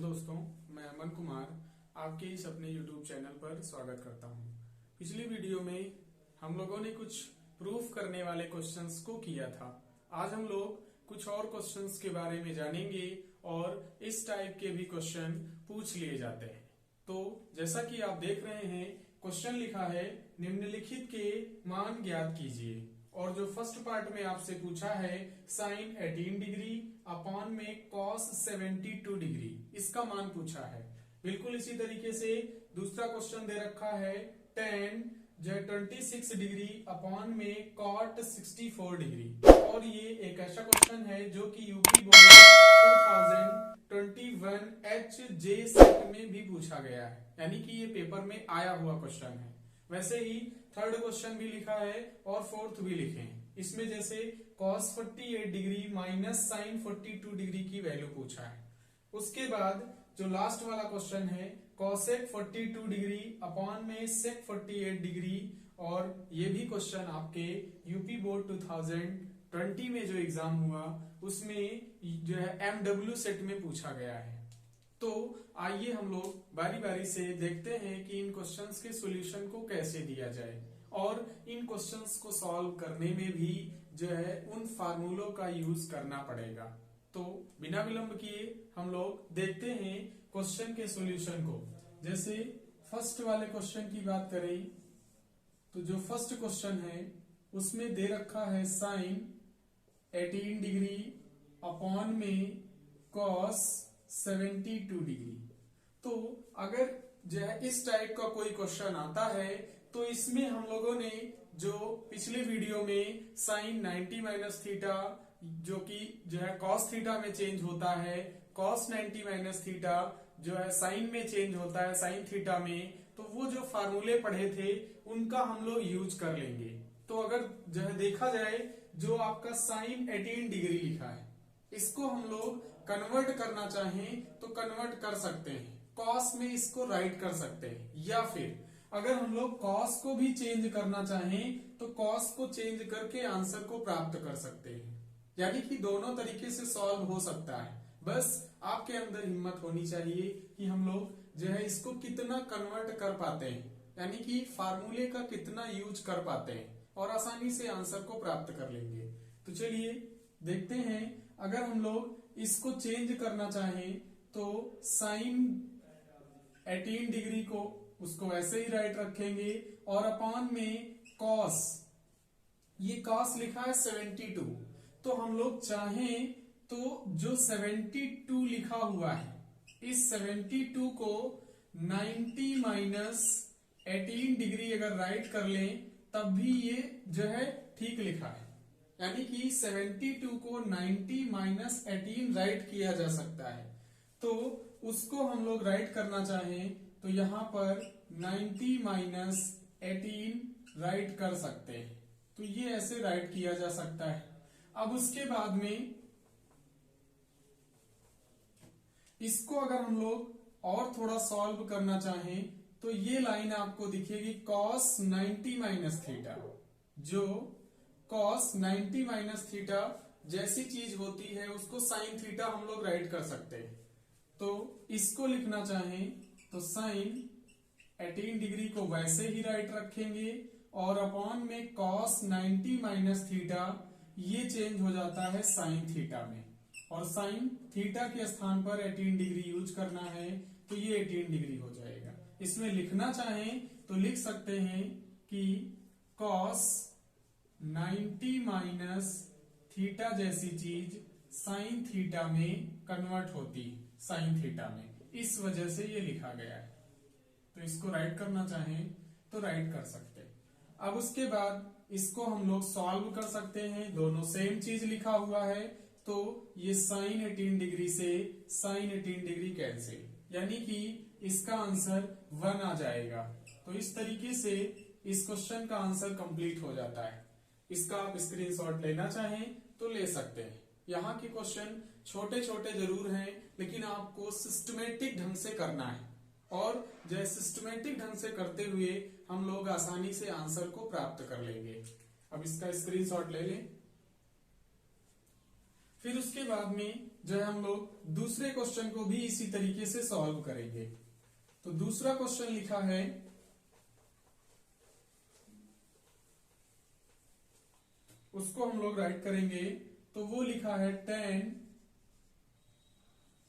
दोस्तों, मैं अमन कुमार आपके इस अपने YouTube चैनल पर स्वागत करता हूं। पिछली वीडियो में हम लोगों ने कुछ प्रूफ करने वाले क्वेश्चंस को किया था। आज हम लोग कुछ और क्वेश्चंस के बारे में जानेंगे और इस टाइप के भी क्वेश्चन पूछ लिए जाते हैं। तो जैसा कि आप देख रहे हैं, क्वेश्चन लिखा है निम्नलिखित के मान ज्ञात कीजिए। और जो फर्स्ट पार्ट में आपसे पूछा है साइन 18 डिग्री अपॉन में कॉस 72 डिग्री, इसका मान पूछा है। बिल्कुल इसी तरीके से दूसरा क्वेश्चन दे रखा है tan 26 डिग्री अपॉन में कॉट 64 डिग्री। और ये एक ऐसा क्वेश्चन है जो कि यूपी बोर्ड 2021 HJ सेट में भी पूछा गया है, यानी कि ये पेपर में आया हुआ क्वेश्चन है। वैसे ही थर्ड क्वेश्चन भी लिखा है और फोर्थ भी लिखे हैं। इसमें जैसे cos 48 degree minus sine 42 degree की वैल्यू पूछा है। उसके बाद जो लास्ट वाला क्वेश्चन है cosec 42 डिग्री अपॉन में sec 48 डिग्री, और ये भी क्वेश्चन आपके यूपी बोर्ड 2020 में जो एग्जाम हुआ उसमें जो है MW सेट में पूछा गया है। तो आइए हम लोग बारी बारी से देखते हैं कि इन क्वेश्चंस के सॉल्यूशन को कैसे दिया जाए, और इन क्वेश्चंस को सॉल्व करने में भी जो है उन फार्मूलों का यूज करना पड़ेगा। तो बिना विलंब किए हम लोग देखते हैं क्वेश्चन के सॉल्यूशन को। जैसे फर्स्ट वाले क्वेश्चन की बात करें तो जो फर्स्ट क्वेश्चन है उसमें दे रखा है साइन 18 डिग्री अपॉन में कॉस 72 डिग्री। तो अगर जो है इस टाइप का कोई क्वेश्चन आता है तो इसमें हम लोगों ने जो पिछले वीडियो में साइन 90 माइनस थीटा जो कि जो है कॉस थीटा में चेंज होता है, कॉस 90 माइनस थीटा जो है साइन में चेंज होता है साइन थीटा में, तो वो जो फार्मूले पढ़े थे उनका हम लोग यूज कर लेंगे। तो अगर जो है देखा जाए, जो आपका साइन 18 डिग्री लिखा है इसको हम लोग कन्वर्ट करना चाहें तो कन्वर्ट कर सकते हैं, कॉस में इसको राइट कर सकते हैं, या फिर अगर हम लोग कॉस को भी चेंज करना चाहें तो कॉस को चेंज करके आंसर को प्राप्त कर सकते हैं। यानी कि दोनों तरीके से सॉल्व हो सकता है। बस आपके अंदर हिम्मत होनी चाहिए कि हम लोग जो है इसको कितना कन्वर्ट कर पाते हैं, यानी कि फार्मूले का कितना यूज कर पाते हैं, और आसानी से आंसर को प्राप्त कर लेंगे। तो चलिए देखते हैं, अगर हम लोग इसको चेंज करना चाहें तो साइन 18 डिग्री को उसको वैसे ही राइट रखेंगे, और अपॉन में कॉस, ये कॉस लिखा है 72, तो हम लोग चाहें तो जो 72 लिखा हुआ है इस 72 को 90 माइनस 18 डिग्री अगर राइट कर लें तब भी ये जो है ठीक लिखा है। यानी कि 72 को 90 माइनस 18 राइट किया जा सकता है। तो उसको हम लोग राइट करना चाहें तो यहां पर 90 माइनस 18 राइट कर सकते हैं। तो ये ऐसे राइट किया जा सकता है। अब उसके बाद में इसको अगर हम लोग और थोड़ा सॉल्व करना चाहें तो ये लाइन आपको दिखेगी कॉस 90 माइनस थीटा, जो कॉस 90 माइनस थीटा जैसी चीज होती है उसको साइन थीटा हम लोग राइट कर सकते हैं। तो इसको लिखना चाहें तो साइन 18 डिग्री को वैसे ही राइट रखेंगे, और अपॉन में कॉस 90 माइनस थीटा ये चेंज हो जाता है साइन थीटा में, और साइन थीटा के स्थान पर 18 डिग्री यूज करना है तो ये 18 डिग्री हो जाएगा। इसमें लिखना चाहें तो लिख सकते हैं कि कॉस 90 माइनस थीटा जैसी चीज साइन थीटा में कन्वर्ट होती है, साइन थीटा में, इस वजह से ये लिखा गया है। तो इसको राइट करना चाहें तो राइट कर सकते हैं। अब उसके बाद इसको हम लोग सॉल्व कर सकते हैं, दोनों सेम चीज लिखा हुआ है, तो ये साइन 18 डिग्री से साइन 18 डिग्री कैंसिल, यानी कि इसका आंसर 1 आ जाएगा। तो इस तरीके से इस क्वेश्चन का आंसर कंप्लीट हो जाता है। इसका आप स्क्रीनशॉट लेना चाहें तो ले सकते हैं। यहाँ के क्वेश्चन छोटे छोटे जरूर हैं, लेकिन आपको सिस्टमेटिक ढंग से करना है, और जो सिस्टमेटिक ढंग से करते हुए हम लोग आसानी से आंसर को प्राप्त कर लेंगे। अब इसका स्क्रीनशॉट ले लें। फिर उसके बाद में जो है हम लोग दूसरे क्वेश्चन को भी इसी तरीके से सॉल्व करेंगे। तो दूसरा क्वेश्चन लिखा है, उसको हम लोग राइट करेंगे। तो वो लिखा है tan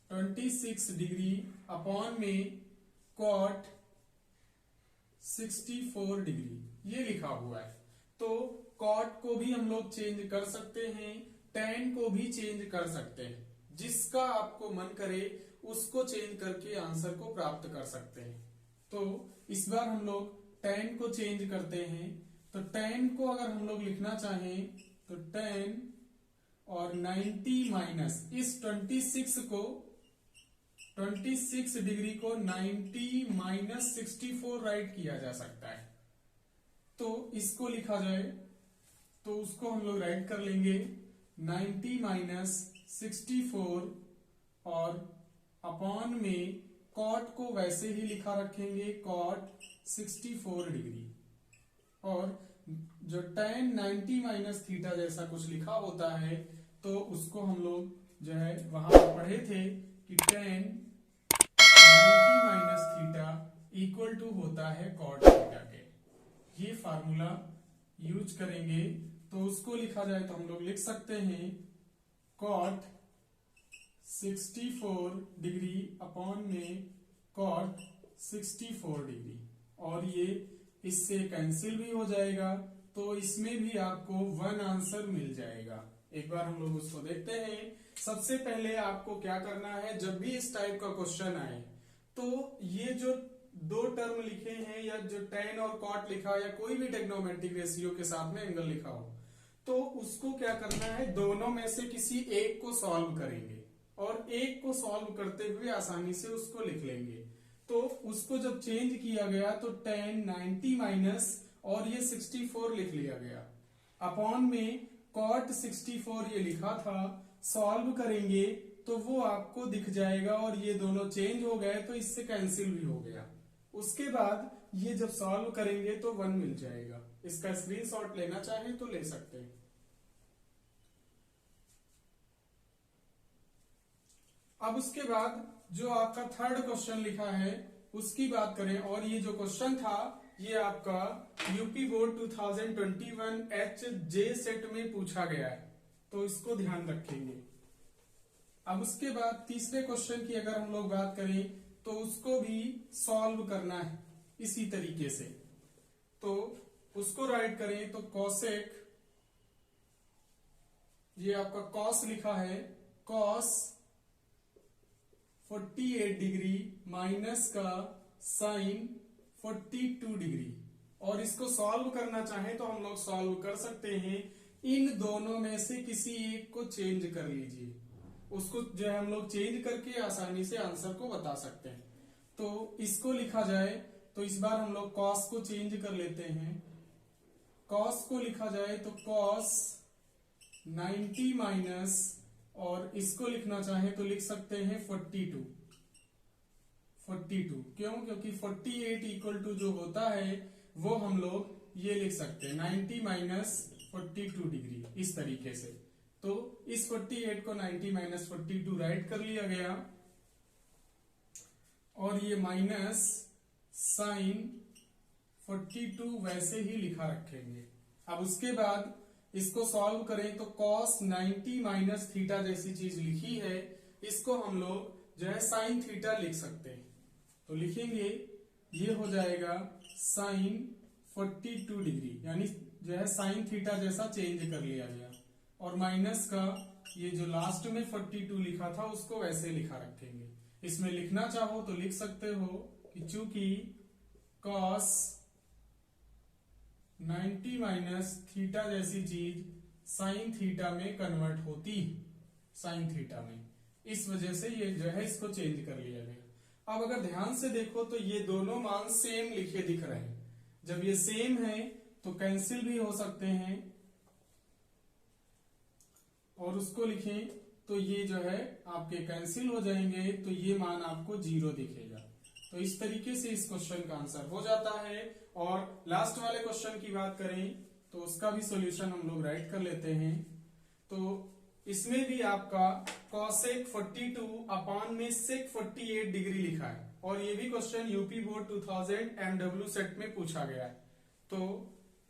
26 डिग्री अपॉन में cot 64 डिग्री, ये लिखा हुआ है। तो cot को भी हम लोग चेंज कर सकते हैं, tan को भी चेंज कर सकते हैं, जिसका आपको मन करे उसको चेंज करके आंसर को प्राप्त कर सकते हैं। तो इस बार हम लोग tan को चेंज करते हैं। तो tan को अगर हम लोग लिखना चाहें तो tan और 90 माइनस इस 26 डिग्री को 90 माइनस 64 राइट किया जा सकता है। तो इसको लिखा जाए तो उसको हम लोग राइट कर लेंगे 90 माइनस 64 और अपॉन में cot को वैसे ही लिखा रखेंगे cot 64 डिग्री, और जो tan 90 माइनस थीटा जैसा कुछ लिखा होता है तो उसको हम लोग जो है वहां पर पढ़े थे कि tan 90 minus theta equal to होता है cot थीटा के। ये फार्मूला यूज करेंगे। तो उसको लिखा जाए तो हम लोग लिख सकते हैं cot 64 डिग्री अपॉन में cot 64 डिग्री, और ये इससे कैंसिल भी हो जाएगा। तो इसमें भी आपको 1 आंसर मिल जाएगा। एक बार हम लोग उसको देखते हैं। सबसे पहले आपको क्या करना है, जब भी इस टाइप का क्वेश्चन आए तो ये जो दो टर्म लिखे हैं या जो tan और cot लिखा या कोई भी ट्रिग्नोमेट्रिक रेशियो के साथ में एंगल लिखा हो, तो उसको क्या करना है, दोनों में से किसी एक को सॉल्व करेंगे और एक को सॉल्व करते हुए आसानी से उसको लिख लेंगे। तो उसको जब चेंज किया गया तो tan 90 माइनस और ये 64 लिख लिया गया, अपॉन में cot 64 ये लिखा था। सॉल्व करेंगे तो वो आपको दिख जाएगा और ये दोनों चेंज हो गए तो इससे कैंसिल भी हो गया। उसके बाद ये जब सॉल्व करेंगे तो 1 मिल जाएगा। इसका स्क्रीनशॉट लेना चाहें तो ले सकते हैं। अब उसके बाद जो आपका थर्ड क्वेश्चन लिखा है उसकी बात करें, और ये जो क्वेश्चन था ये आपका यूपी बोर्ड 2021 HJ सेट में पूछा गया है, तो इसको ध्यान रखेंगे। अब उसके बाद तीसरे क्वेश्चन की अगर हम लोग बात करें तो उसको भी सॉल्व करना है इसी तरीके से। तो उसको राइट करें तो cosec, ये आपका cos लिखा है, cos 48 डिग्री माइनस का sin 42 डिग्री, और इसको सॉल्व करना चाहें तो हम लोग सॉल्व कर सकते हैं। इन दोनों में से किसी एक को चेंज कर लीजिए, उसको जो है हम लोग चेंज करके आसानी से आंसर को बता सकते हैं। तो इसको लिखा जाए तो इस बार हम लोग cos को चेंज कर लेते हैं। cos को लिखा जाए तो cos 90 माइनस, और इसको लिखना चाहे तो लिख सकते हैं 42। क्यों? क्योंकि 48 इक्वल टू जो होता है वो हम लोग ये लिख सकते हैं 90 माइनस 42 डिग्री, इस तरीके से। तो इस 48 को 90 माइनस 42 राइट कर लिया गया, और ये माइनस साइन 42 वैसे ही लिखा रखेंगे। अब उसके बाद इसको सॉल्व करें तो cos 90 माइनस थीटा जैसी चीज लिखी है, इसको हम लोग जो है साइन थीटा लिख सकते हैं। तो लिखेंगे ये हो जाएगा साइन 42 डिग्री, यानी जो है साइन थीटा जैसा चेंज कर लिया गया, और माइनस का ये जो लास्ट में 42 लिखा था उसको वैसे लिखा रखेंगे। इसमें लिखना चाहो तो लिख सकते हो कि चूंकि cos 90 माइनस थीटा जैसी चीज साइन थीटा में कन्वर्ट होती है, साइन थीटा में, इस वजह से ये जो है इसको चेंज कर लिया गया। अब अगर ध्यान से देखो तो ये दोनों मान सेम लिखे दिख रहे हैं। जब ये सेम है तो कैंसिल भी हो सकते हैं, और उसको लिखें तो ये जो है आपके कैंसिल हो जाएंगे, तो ये मान आपको 0 दिखेगा। तो इस तरीके से इस क्वेश्चन का आंसर हो जाता है। और लास्ट वाले क्वेश्चन की बात करें तो उसका भी सॉल्यूशन हम लोग राइट कर लेते हैं। तो इसमें भी आपका cosec 42 अपान में sec 48 डिग्री लिखा है और ये भी question UP board 2000 MW set में पूछा गया है, तो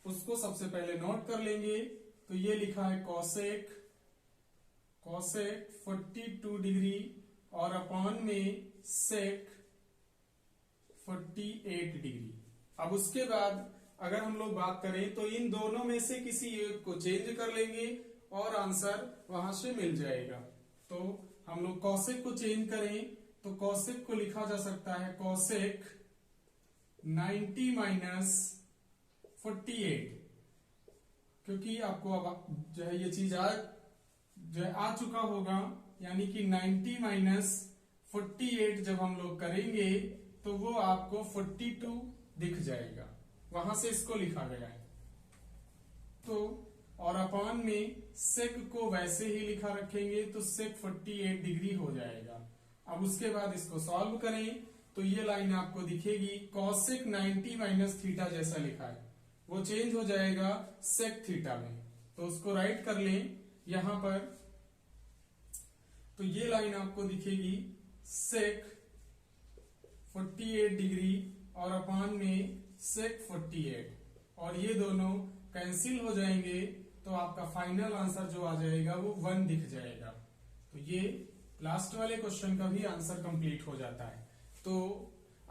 उसको सबसे पहले नोट कर लेंगे। तो ये लिखा है cosec 42 डिग्री और अपान में sec 48 डिग्री। अब उसके बाद अगर हम लोग बात करें तो इन दोनों में से किसी एक को चेंज कर लेंगे और आंसर वहां से मिल जाएगा। तो हम लोग कॉसेक को चेंज करें तो कॉसेक को लिखा जा सकता है कॉसेक 90 माइनस 48, क्योंकि आपको अब जो है ये चीज आ चुका होगा, यानी कि 90 माइनस 48 जब हम लोग करेंगे तो वो आपको 42 दिख जाएगा, वहां से इसको लिखा गया है। तो और अपान में सेक को वैसे ही लिखा रखेंगे तो सेक 48 डिग्री हो जाएगा। अब उसके बाद इसको सॉल्व करें तो ये लाइन आपको दिखेगी कॉसेक 90 माइनस थीटा जैसा लिखा है, वो चेंज हो जाएगा सेक थीटा में, तो उसको राइट कर लें यहां पर। तो ये लाइन आपको दिखेगी सेक 48 डिग्री और अपान में सेक 48, और ये दोनों कैंसिल हो जाएंगे तो आपका फाइनल आंसर जो आ जाएगा वो 1 दिख जाएगा। तो ये लास्ट वाले क्वेश्चन का भी आंसर कंप्लीट हो जाता है। तो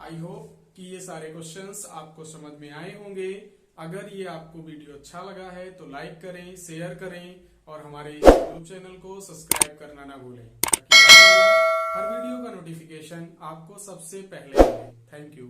आई होप कि ये सारे क्वेश्चंस आपको समझ में आए होंगे। अगर ये आपको वीडियो अच्छा लगा है तो लाइक करें, शेयर करें और हमारे यूट्यूब चैनल को सब्सक्राइब करना ना भूलें, ताकि हर वीडियो का नोटिफिकेशन आपको सबसे पहले मिले। Thank you.